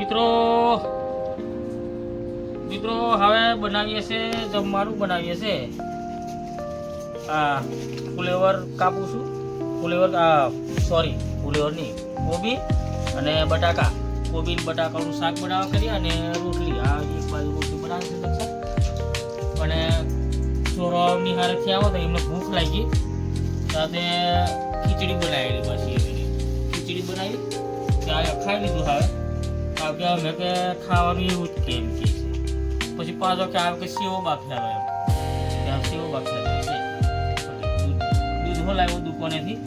મિત્રો મિત્રો હવે બનાવીએ છે જમવાનું બનાવીએ છે આ ફુલેવર કાપું છું ફુલેવર સોરી ફુલેવર નહીં કોબી અને બટાકા કોબી ને બટાકાનું શાક બનાવવા કરીએ અને રોટલી આ એક બાજુ રોટલી બનાવી છે અને સોરાવની હારે થયા હોય તો એમને ભૂખ લાગી સાથે ખીચડી બનાવેલી પાછી ખીચડી બનાવી ત્યારે ખાઈ લીધું હવે કે અમે કે ખાવાનું એવું જ કેમ કે છે પછી પાછો કે આવે કે સેવો બાફ્યા એમ ત્યાં સેવો બાફ્યા છે દૂધ લાવ્યો દુકાનેથી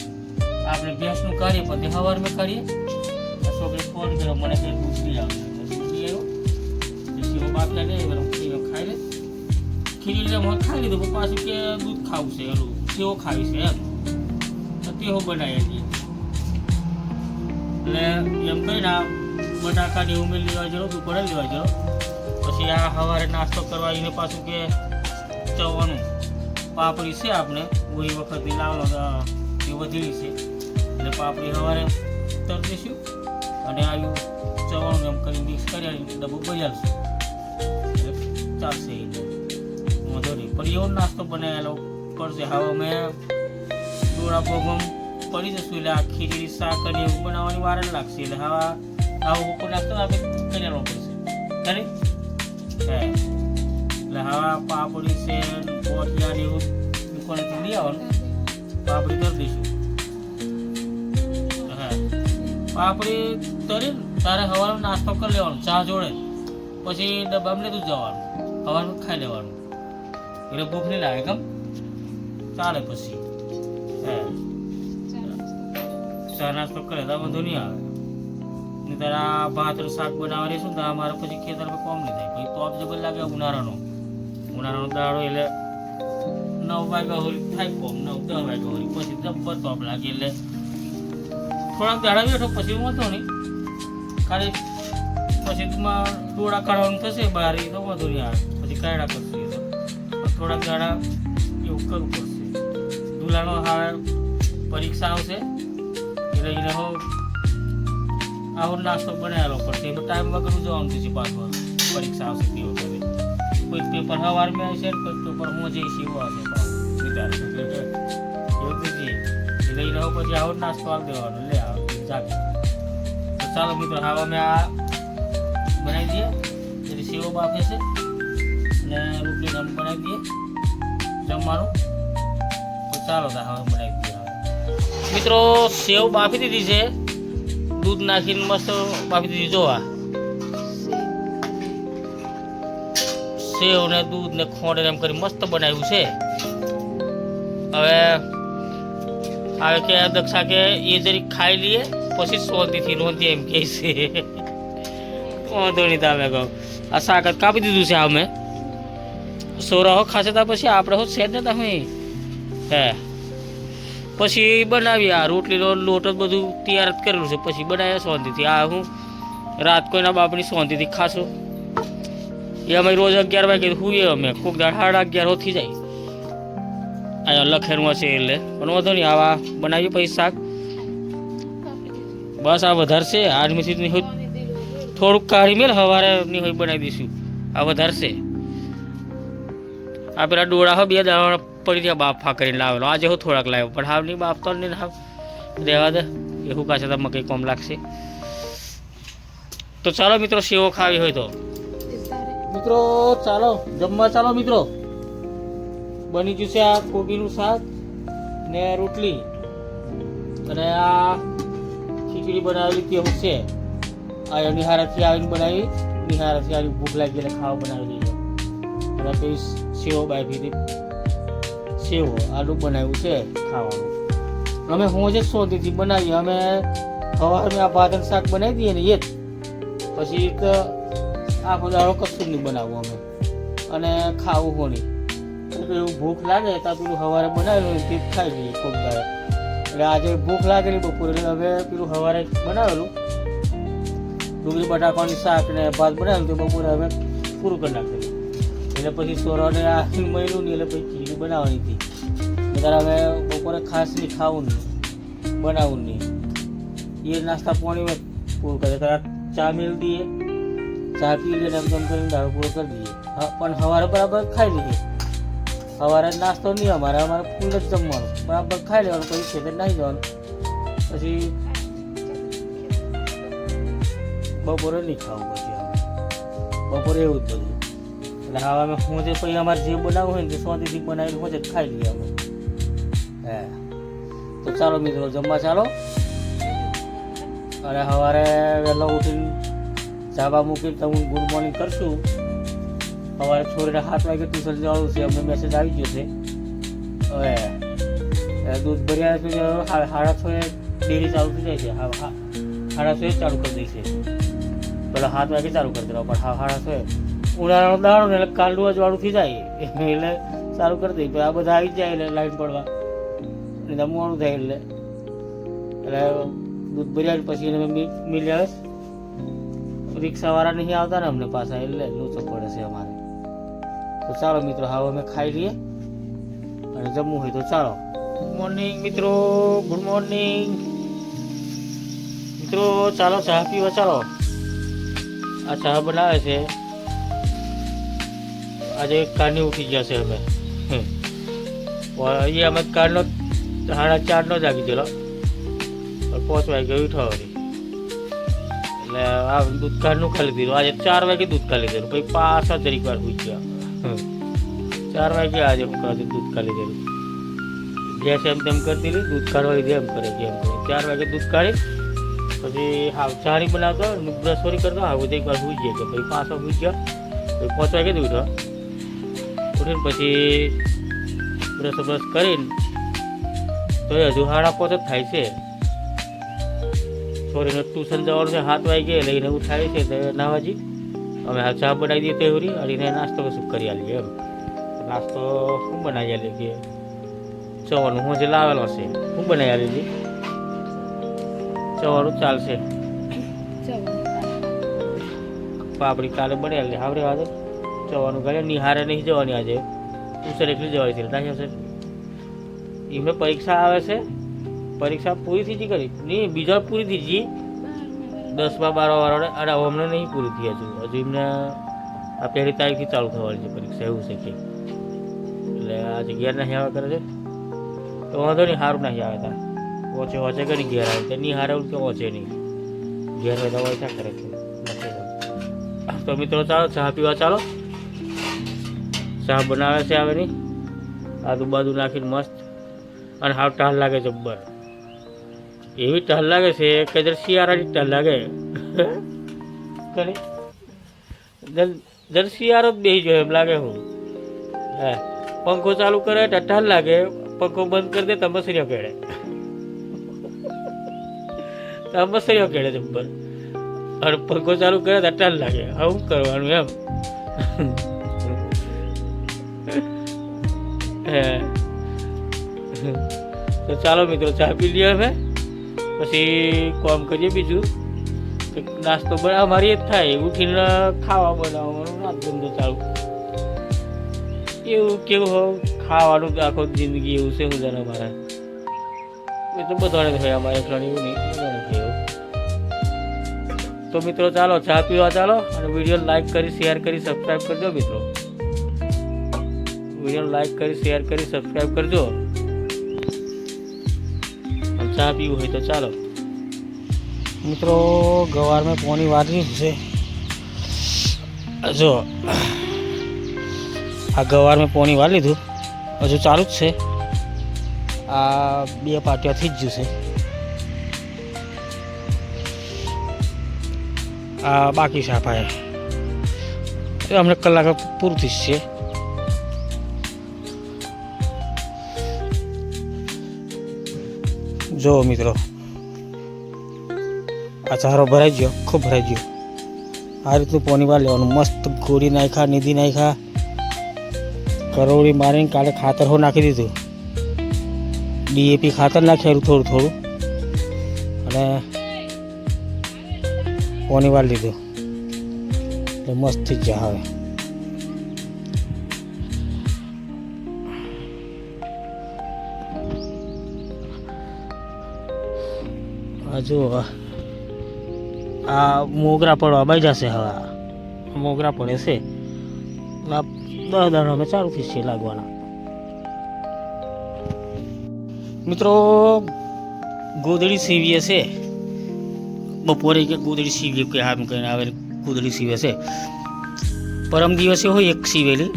આપણે ભેંસનું કરીએ પછી સવારમાં કરીએ છોકરી ફોન કર્યો મને કંઈ દૂધ બી આવે દૂધ બી આવ્યો સેવો બાફ્યા લે ખાઈ લે ખીરી લે મને ખાઈ લીધું પાછું કે દૂધ ખાવું છે એનું સેવો ખાવી છે એમ તો તેવો બનાવી દઈએ એટલે એમ કહીને બટાકાની ઉમેરી લેવા જરો દુકાને લેવા જરો પછી આ સવારે નાસ્તો કરવા એને પાછું કે ચવાનું પાપડી છે આપણે ઓલી વખત લાવલો એ વધેલી છે એટલે પાપડી સવારે તર દઈશું અને આવ્યું ચવાનું એમ કરી મિક્સ કરી ડબ્બો બજાવશું એટલે ચાલશે એટલે વાંધો નહીં પણ એવો નાસ્તો બનાવેલો કરશે હવે અમે ડોળા ભોગમ પડી જશું એટલે આ ખીચડી શાક અને એવું બનાવવાની વાર જ લાગશે એટલે હવે આવો ઉપર નાસ્તો આપણે કરેલો પડશે ખરી એટલે હવે પાપડી છે પોઠિયા ને એવું દુકાનેથી લઈ આવવાનું પાપડી કરી દઈશું હા પાપડી તરી તારે સવારનો નાસ્તો કરી લેવાનો ચા જોડે પછી ડબ્બામાં લેતું જવાનું સવારનું ખાઈ લેવાનું એટલે ભૂખ નહીં લાગે કેમ ચાલે પછી ચા નાસ્તો કરે તો વાંધો નહીં આવે નહીં તારે આ ભાતનું શાક બનાવવા રહીશું ને અમારે પછી ખેતરમાં કોમ નહીં થાય પછી તોપ જબર લાગે ઉનાળાનો દાડો એટલે 9 વાગ્યા હોળી થાય કોમ 9-10 વાગ્યા હોળી પછી જબ્બર તોપ લાગે એટલે થોડાક દાડા બેઠો પછી વાંધો નહીં ખાલી પછી તમારે ડોળા કાઢવાનું થશે બહાર એ તો વાંધો નહીં આવે પછી કાઢા કરશે થોડાક દાડા એવું કરવું પડશે દુલાનો હવે પરીક્ષા આવશે એટલે એને આવો નાસ્તો બનાવેલો પડશે એનો ટાઈમ વગર જવાનું થશે પાછું પરીક્ષા આવશે તે વખતે કોઈ પેપર સવારમાં આવશે ને કોઈ પેપર હું જઈશ એવું આવશે વિદ્યાર્થી એવું તો જઈએ એટલે એને પછી આવો નાસ્તો આવી દેવાનો લે આવે જાગે તો ચાલો મિત્રો હવે અમે આ બનાવી દઈએ એટલે સેવો બાફે છે ને રોટલી ગમ બનાવી દઈએ જમવાનું તો ચાલો હવે બનાવી દઈએ મિત્રો સેવ બાફી દીધી છે દૂધ નાખીને મસ્ત બાફી દીધી જોવા સેવ ને દૂધ ને ખોંડ એમ કરી મસ્ત બનાવ્યું છે હવે કે દક્ષા કે એ જરીક ખાઈ લઈએ પછી શાંતિથી નોંધી એમ કહે છે વાંધો નહીં તમે કહો આ શાક કાપી દીધું છે અમે સોરાહો ખાશે તો પછી આપણે હો છે જ ને તમે હે પછી બનાવી આ રોટલીનો લોટ જ બધું તૈયાર જ કરેલું છે પછી બનાવ્યા શાંતિથી આ હું રાત કોઈના બાપની શાંતિથી ખાશું એ અમે રોજ 11 વાગે હુઈએ અમે કોક દાડ 11:30 થઈ જાય અહીંયા લખેલું હશે એટલે પણ વાંધો નહીં આવા બનાવીએ પછી શાક બસ આ વધારશે આર્મીથી થોડુંક કાઢી મેળ સવારે ની હોય બનાવી દઈશું આ વધારશે આ પેલા ડોળા હો 2 દાણા પડી ત્યાં બાફા કરીને લાવેલો આજે હું થોડાક લાવ્યો પણ હાવ નહીં બાફતો નહીં હાવ રહેવા દે એવું કાશે તો મકઈ કોમ લાગશે તો ચાલો મિત્રો સેવો ખાવી હોય તો મિત્રો ચાલો જમવા ચાલો મિત્રો બની ગયું છે આ કોબીનું શાક ને રોટલી અને આ ખીચડી બનાવેલી તેવું છે આ નિહારાથી આવીને બનાવી નિહારાથી આવી ભૂખ લાગી એટલે ખાવા બનાવી દઈએ અને પછી સેવો બાફી સેવો આલુ બનાવ્યું છે ખાવાનું અમે હું જ શોધીથી બનાવીએ અમે સવારમાં આ ભાત શાક બનાવી દઈએ ને એ જ પછી આખો દાડો કશું નહીં બનાવવું અમે અને ખાવું હોની એવું ભૂખ લાગે તો પેલું સવારે બનાવેલું તે ખાઈ લઈએ ખૂબ દાડે એટલે આજે ભૂખ લાગે નહીં બપોરે એટલે હવે પેલું સવારે બનાવેલું ડુંગળી બટાકાની શાક ને ભાત બનાવેલું તો બપોરે હવે પૂરું કરી નાખેલું એટલે પછી સોરાને આ મહિનું નહીં એટલે પછી ખીચડી બનાવવાની હતી ત્યારે હવે બપોરે ખાસ નહીં ખાવું નહીં બનાવવું નહીં એ નાસ્તા પાણી પૂરું કરે ત્યારે ચા મેળ દઈએ ચા પી લઈએ એમ તેમ કરીને દાડો પૂરો કરી દઈએ. પણ સવારે બરાબર ખાઈ લઈએ. સવારે નાસ્તો નહીં અમારે ફૂલ જ જમવાનું બરાબર ખાઈ લેવાનું, પછી ખેતર નાહી જવાનું, પછી બપોરે નહીં ખાવું, પછી બપોરે એવું જ બધું. એટલે હવે અમે હું જે પછી અમારે જે બનાવવું હોય ને તે શાંતિથી બનાવીને હું જ ખાઈ લઈએ અમે. હે તો ચાલો મિત્રો જમવા ચાલો. અને સવારે વહેલા ઉઠીને ચાબા મૂકીને તમે ગુડ મોર્નિંગ કરશું. સવારે છોરીને 7 વાગે ટ્યુશન જવાનું છે, અમને મેસેજ આવી ગયો છે. હવે દૂધ ભર્યા છે, 6:30 ડેરી ચાલુ થઈ જાય છે. 6:30 ચાલુ કરી દઈશે. પેલા 7 વાગે ચાલુ કરી દેવા, પણ 6:30 ઉનાળાનો દાડો ને એટલે કાલનું જ વાળું થઈ જાય એટલે ચાલુ કરી દઈએ. આ બધા આવી જાય એટલે લાઈન પડવા એટલે મોડું થાય એટલે દૂધ ભર્યા પછી એને મિલી આવે. રિક્ષાવાળા નહીં આવતા ને અમને પાછા, એટલે લોચો પડે છે અમારે. તો ચાલો મિત્રો હવે અમે ખાઈ લઈએ અને જમવું હોય તો ચાલો. ગુડ મોર્નિંગ મિત્રો, ગુડ મોર્નિંગ મિત્રો. ચાલો ચા પીવા ચાલો. આ ચા બનાવે છે આજે કારની ઉઠી ગયા છે અમે. એ અમે કારનો 4:30 જાગી ગયેલો, 5 વાગે ઉઠાવવાની. એટલે આ દૂધ કારનું ખાલી દીધું. આજે 4 વાગે દૂધ ખાલી દીધું, પછી પાછા જરીક વાર સુઈ ગયા. 4 વાગે આજે હું કહે દૂધ ખાલી દીધું. ગેસ એમ તેમ કરી દીધી, દૂધ કાઢવા લીધે એમ કરે કે એમ કરે. 4 વાગે દૂધ કાઢી પછી ચારી બનાવતો, બ્રશ વરી કરતો, આવું એક વાર સુઈ ગયા. પછી પાછા સુઈ ગયા, પછી 5 વાગે જ ઉઠ્યો. ઉઠીને પછી બ્રશ કરીને તો હજુ 5:30 જ થાય છે. છોરીને ટ્યુશન જવાનું છે 7 વાગે, લઈને ઉઠાવી છે તો નાવાજી અમે હાલ ચા બનાવી દઈએ તેવરી અને નાસ્તો શું કરી આલીએ. એમ નાસ્તો શું બનાવી આલીએ કે ચવાનું હું જે લાવેલો છે શું બનાવી આલી ચવાનું ચાલશે. પાપડી કાલે બનાવી હાવરે આજે જવાનું ઘરે નિહારે નહીં જવાની. આજે ટ્યુશન એકલી જવાની છે ના હશે. એમને પરીક્ષા આવે છે, પરીક્ષા પૂરી થઈ ગઈ કરી નહીં, બીજા પૂરી થઈ ગઈ 10માં 12 વાળાને. અને અમને નહીં પૂરી થઈ હજુ એમને આ 1લી તારીખથી ચાલુ થવાની છે પરીક્ષા, એવું છે કે. એટલે આજે ઘેર નહીં આવે કરે છે તો વાંધો નહીં, સારું નહીં આવે તા ઓછે ઓછે કરી ઘેર આવે તો નહીં હારે કે ઓછે નહીં ઘેર હોય તો ઓછા કરે છે. તો મિત્રો ચાલો ચા પીવા ચાલો. ચા બનાવે છે આવે નહીં, આદુ બાદુ નાખીને મસ્ત. અને હાવ ટાલ લાગે જબ્બર, એવી ટાલ લાગે છે કે જરા શિયાળાની ટાલ લાગે. જરા શિયાળો જ બેસી જાય એમ લાગે. હું હા પંખો ચાલુ કરે તો ટાલ લાગે, પંખો બંધ કરી દે તો મસરીઓ કેળે, તો મસરીઓ કેળે જબ્બર. અને પંખો ચાલુ કરે તો ટાલ લાગે. આવું કરવાનું એમ. તો ચાલો મિત્રો ચા પી લઈએ અમે, પછી કામ કરીએ. બીજું નાસ્તો બનાવવા મારી જ થાય, ઉઠીને ખાવા બનાવવાનો નાસ્તો ધંધો ચાલુ. એવું કેવું હોય ખાવાનું તો આખો જિંદગી એવું છે. હું જાણે મારા એ તો બધાને થાય, અમારે એકલાને એવું નહીં, બધાને થાય એવું. તો મિત્રો ચાલો ચા પીવા ચાલો. અને વિડીયો લાઈક કરી શેર કરી સબસ્ક્રાઈબ કરજો મિત્રો. વિડીયો લાઈક કરી શેર કરી સબસ્ક્રાઈબ કરજો. ચા પીવું હોય તો ચાલો મિત્રો. ગવારમાં પાણી વાળી છે જો, આ ગવારમાં પાણી વાળી લીધું, હજુ ચાલુ જ છે. આ 2 પાટિયા થઈ જ જશે. આ બાકી છે પાયા, હમણાં કલાક પૂરું થઈ છે. જો મિત્રો આ ચારો ભરાઈ ગયો, ખૂબ ભરાઈ ગયો. આ રીતનું પાણી વાર લેવાનું. મસ્ત ગોળી નાખ્યા, નિધિ નાખ્યા, કરોડી મારીને કાલે ખાતર હો નાખી દીધું. DAP ખાતર નાખ્યું થોડું થોડું અને પાણી વાર લીધું એટલે મસ્ત થઈ જાય. હવે જો આ મોગરા પડવા બાઈ જશે. હવે મોગરા પડે છે. 10 દાડા અમે ચાલુ થઈ છે લાગવાના. મિત્રો ગોદડી સીવીએ છે, બપોરે કે ગોદડી સીવી કે હામ કહીને આવે ગોદડી સીવે છે. પરમ દિવસે હોય એક સીવેલી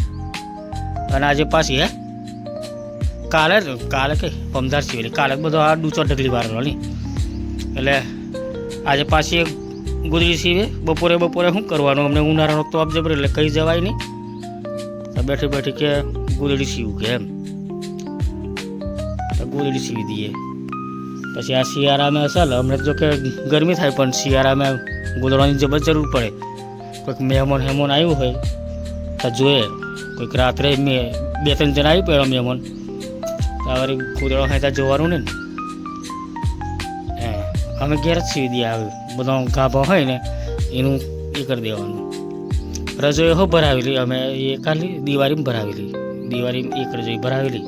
અને આજે પાછી કાલે કે પમદાર સીવેલી. કાલે બધો આ ડૂચો ઢગલી વાળેલો નહીં એટલે આજે પાછી એક ગોદડી સીવે. બપોરે શું કરવાનું, અમને ઉનાળાનો તોપ જબર એટલે કંઈ જવાય નહીં. બેઠી બેઠી કે ગોદડી સીવું કે એમ ગોદડી સીવી દઈએ. પછી આ શિયાળામાં ચાલે, હમણાં જો કે ગરમી થાય પણ શિયાળામાં ગોદડવાની જબર જરૂર પડે. કોઈક મહેમાન આવ્યું હોય તો જોઈએ, કોઈક રાત્રે 2-3 જણા આવી પડ્યા મહેમાન તો હવે ગોદડો હોય ત્યાં જોવાનું ને. અમે ઘેર જ સીવી દઈએ. આવે બધો ગાભા હોય ને એનું એ કરી દેવાનું. રજોઈ હો ભરાવેલી અમે એ ખાલી દિવાળીમાં ભરાવેલી. દિવાળીમાં એક રજોઈ ભરાવેલી.